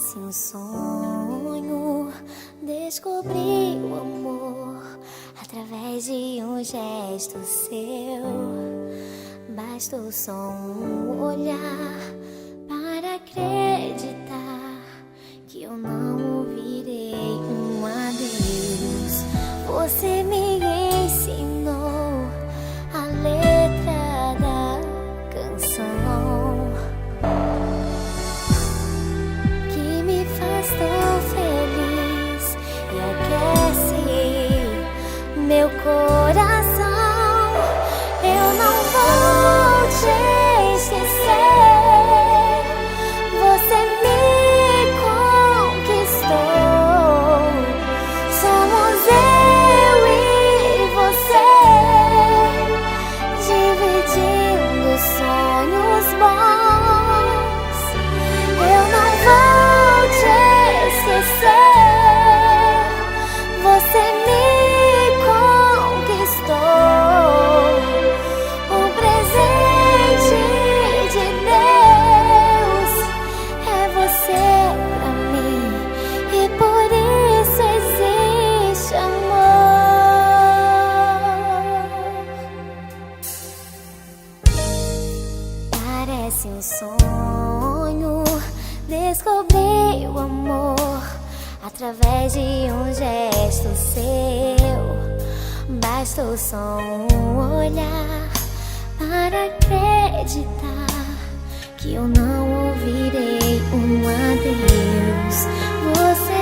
Parece um sonho descobrir o amor através de um gesto seu. Bastou só um olhar para acreditar que eu não ouvirei um adeus. Você me ensinou a letra da canção que me faz tão feliz e aquece meu coração. Eu não vou te esquecer. Você me conquistou. Somos eu e você, dividindo sonhos bons. Eu não vou te esquecer. Você me conquistou. O presente de Deus é você pra mim, e por isso existe amor. Parece um sonho descobrir o amor através de um gesto seu. Bastou só um olhar para acreditar que eu não ouvirei um adeus. Você